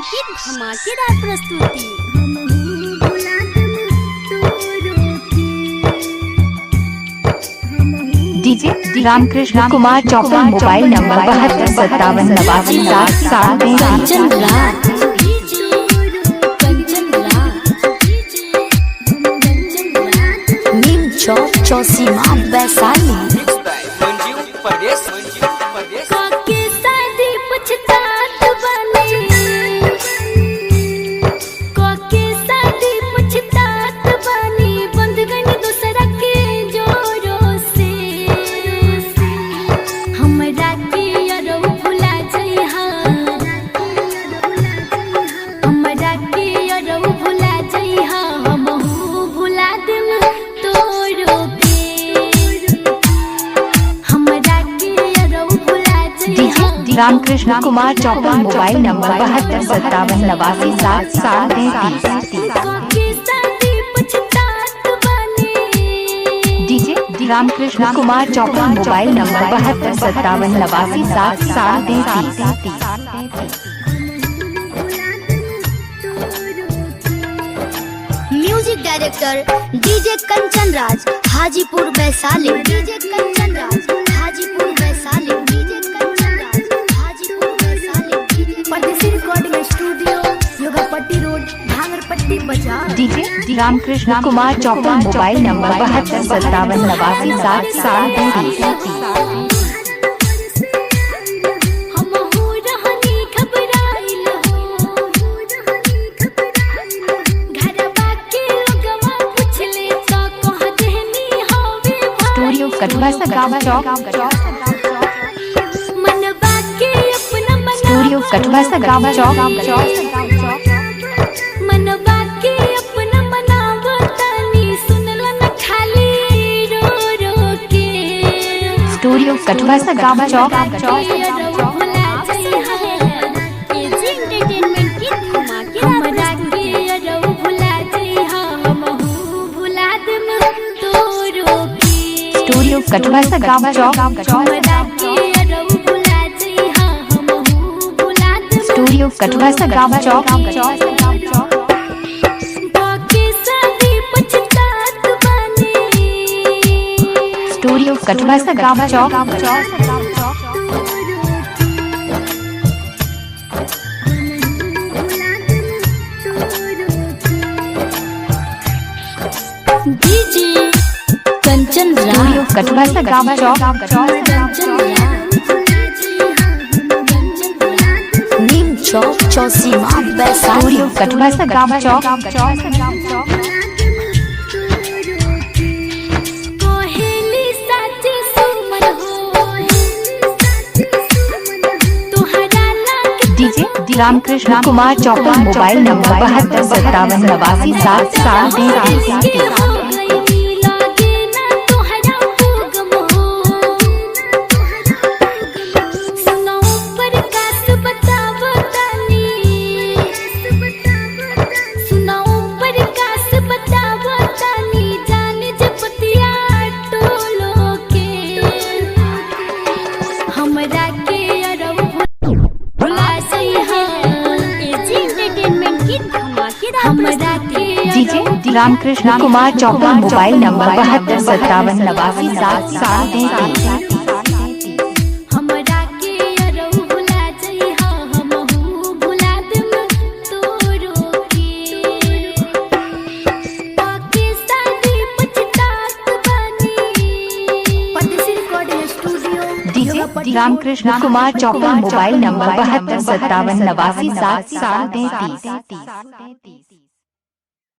की धमाकेदार प्रस्तुति। डीजे रामकृष्ण कुमार चौपन, मोबाइल नंबर 725787 नीम चौक चौसीमा वैशाली। रामकृष्ण कुमार चौपन, mobile number 725787 DJ Ramkrishna Kumar चौपन, mobile number 725787 music director DJ Kanchan Raj, Hajipur Vaishali. DJ Kanchan Raj, Hajipur Vaishali. DJ Kanchan Raj, Hajipur Vaishali. Pardesi recording studio, Yogapatti road, Bhangarpatti बाजार। डीजे रामकृष्ण कुमार चौपन, मोबाइल नंबर 725787 कटवा सा गाँव चौक, स्टूडियो कटवा सा गाँव चौक, स्टूडियो कटवा सा गाँव चौक। स्टूडियो कटवा सा गाँव चौक, स्टूडियो कटवा सा गाँव चौक। स्टूडियो कटवा सा गाँव चौक। डीजे कंचन स्टूडियो कटवा सा गाँव चौक। नीम चौक चौसीमा वैशाली। स्टूडियो कटवा सा गाँव चौक। डीजे रामकृष्ण कुमार चौपन, mobile number 725787 DJ Ramkrishna Kumar चौपन, मोबाइल नंबर 725787 रामकृष्ण कुमार चौपन, मोबाइल नंबर 725787